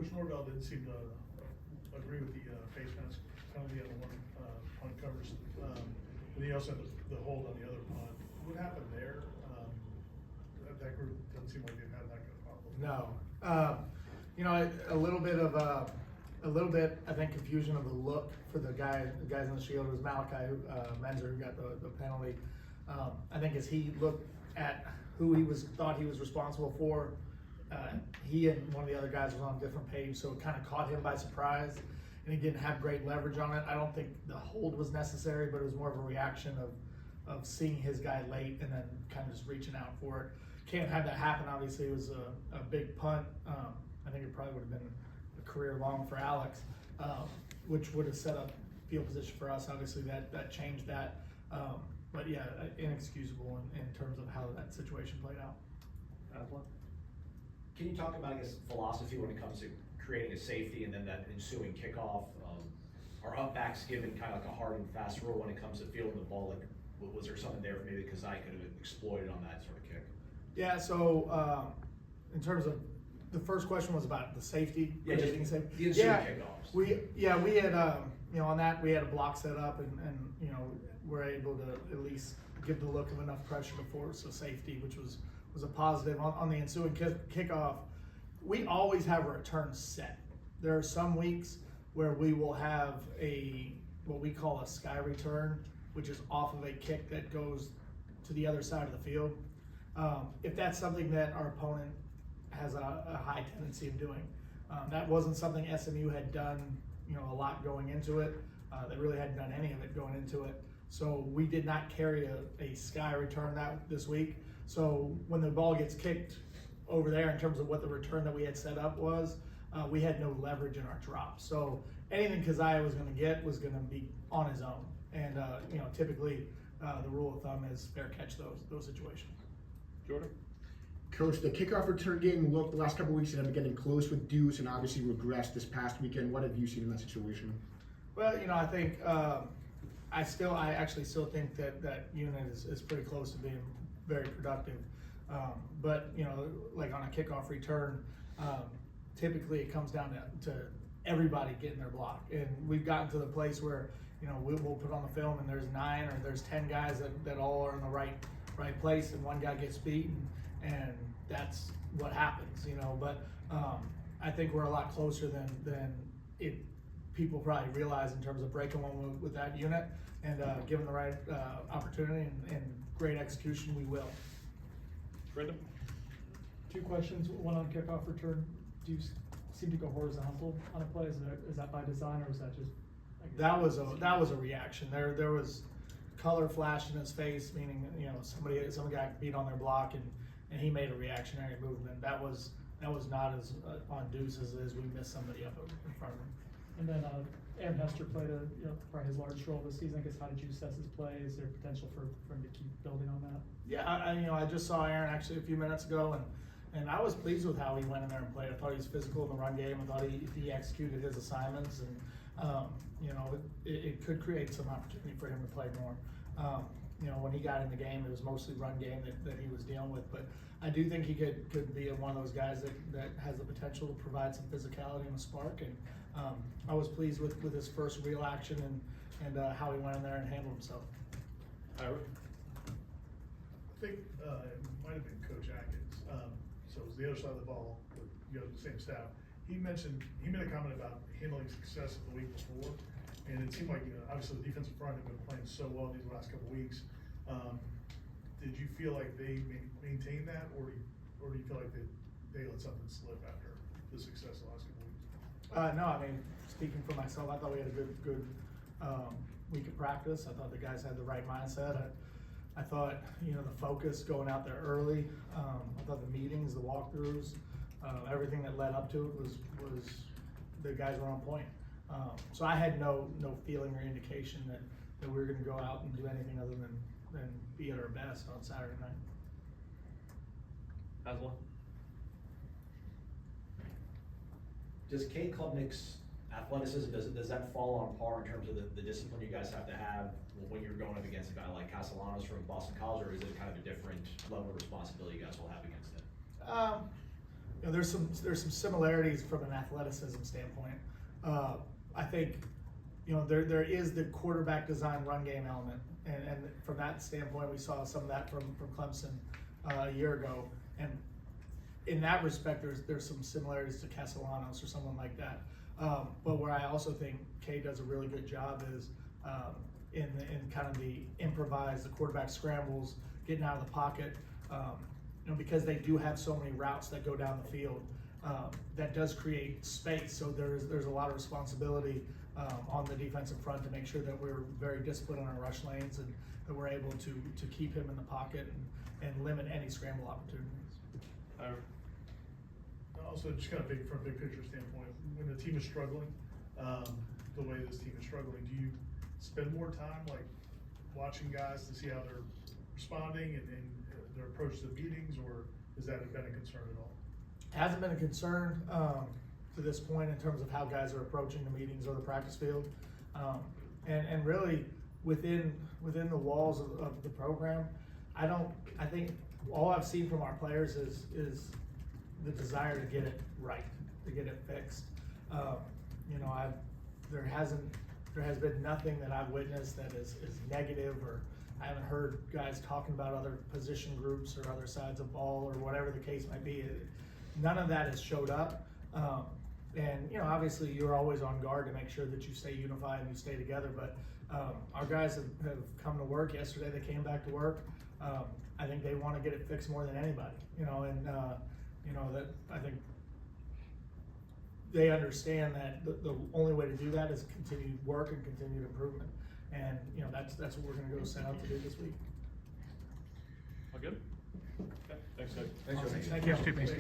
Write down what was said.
Coach Norvell didn't seem to agree with the face mask penalty on the one punt covers. But he also had the hold on the other punt. What happened there? That group doesn't seem like they've had that kind of problem. No. You know, a little bit, I think, confusion of the look for the guys in the shield. It was Malachi Menzer who got the penalty. I think as he looked at who thought he was responsible for, he and one of the other guys was on a different page, so it kind of caught him by surprise, and he didn't have great leverage on it. I don't think the hold was necessary, but it was more of a reaction of seeing his guy late and then kind of just reaching out for it. Can't have that happen. Obviously, it was a big punt. I think it probably would have been a career long for Alex, which would have set up field position for us. Obviously, that changed that. But yeah, inexcusable in terms of how that situation played out. Can you talk about, I guess, philosophy when it comes to creating a safety and then that ensuing kickoff? Are up backs given kind of like a hard and fast rule when it comes to fielding the ball? Like, was there something there maybe because I could have exploited on that sort of kick? Yeah, so in terms of the first question was about the safety. Yeah, just the ensuing kickoffs. We had you know, on that we had a block set up and you know, we're able to at least give the look of enough pressure to force a safety, which was a positive. On the ensuing kickoff, we always have a return set. There are some weeks where we will have what we call a sky return, which is off of a kick that goes to the other side of the field. If that's something that our opponent has a high tendency of doing, that wasn't something SMU had done, you know, a lot going into it. They really hadn't done any of it going into it. So we did not carry a sky return this week. So when the ball gets kicked over there in terms of what the return that we had set up was, we had no leverage in our drop. So anything Keziah was going to get was going to be on his own. And you know, typically the rule of thumb is fair catch those situations. Jordan? Coach, the kickoff return game looked the last couple of weeks at them getting close with Deuce and obviously regressed this past weekend. What have you seen in that situation? Well, you know, I think I actually still think that unit is pretty close to being very productive. But you know, like on a kickoff return, typically it comes down to everybody getting their block, and we've gotten to the place where, you know, we'll put on the film and there's 9 or there's 10 guys that all are in the right place, and one guy gets beaten, and that's what happens, you know. But I think we're a lot closer than people probably realize in terms of breaking one with that unit, and given the right opportunity and great execution, we will. Brendan? 2 questions, one on kickoff return. Do you seem to go horizontal on a play? Is that by design, or was that just? That was a reaction. There was color flashed in his face, meaning, you know, some guy beat on their block and he made a reactionary movement. That was not as on Deuce as we missed somebody up in front of him. And then Aaron Hester played probably his largest role this season. I guess, how did you assess his play? Is there potential for him to keep building on that? Yeah, I just saw Aaron actually a few minutes ago, and I was pleased with how he went in there and played. I thought he was physical in the run game. I thought he executed his assignments, and you know, it could create some opportunity for him to play more. You know, when he got in the game, it was mostly run game that he was dealing with, but I do think he could be one of those guys that has the potential to provide some physicality and a spark, and I was pleased with his first real action and how he went in there and handled himself. Ira? I think it might have been Coach Atkins. So it was the other side of the ball with, you know, the same staff. He made a comment about handling success of the week before, and it seemed like, you know, obviously the defensive front had been playing so well these last couple of weeks. Did you feel like they maintained that, or do you feel like they let something slip after the success the last couple of weeks? No, I mean, speaking for myself, I thought we had a good week of practice. I thought the guys had the right mindset. I thought, you know, the focus going out there early. I thought the meetings, the walkthroughs, everything that led up to it was the guys were on point. So I had no feeling or indication that we were going to go out and do anything other than be at our best on Saturday night. Aslan? Does Cade Klubnik's athleticism, does that fall on par in terms of the discipline you guys have to have when you're going up against a guy like Castellanos from Boston College, or is it kind of a different level of responsibility you guys will have against him? know, there's some similarities from an athleticism standpoint. I think, you know, there is the quarterback design run game element, and from that standpoint, we saw some of that from Clemson a year ago, and in that respect, there's some similarities to Castellanos or someone like that. But where I also think Kay does a really good job is in kind of the improvise, the quarterback scrambles, getting out of the pocket. You know, because they do have so many routes that go down the field, that does create space. So there's a lot of responsibility on the defensive front to make sure that we're very disciplined on our rush lanes and that we're able to keep him in the pocket and limit any scramble opportunities. Ira? Also, just kind of from a big picture standpoint, when the team is struggling, the way this team is struggling, do you spend more time like watching guys to see how they're responding and their approach to meetings, or has that been a concern at all? Hasn't been a concern to this point in terms of how guys are approaching the meetings or the practice field, and really within the walls of the program, I think all I've seen from our players is the desire to get it right, to get it fixed. You know, there has been nothing that I've witnessed that is negative, or I haven't heard guys talking about other position groups or other sides of ball or whatever the case might be. None of that has showed up. And, you know, obviously you're always on guard to make sure that you stay unified and you stay together. But our guys have come to work. Yesterday they came back to work. I think they want to get it fixed more than anybody, you know, and, you know, that I think they understand that the only way to do that is continued work and continued improvement. And, you know, that's what we're going to go set out to do this week. All good? Okay, thanks, Doug. Thanks, Joe. Thank you.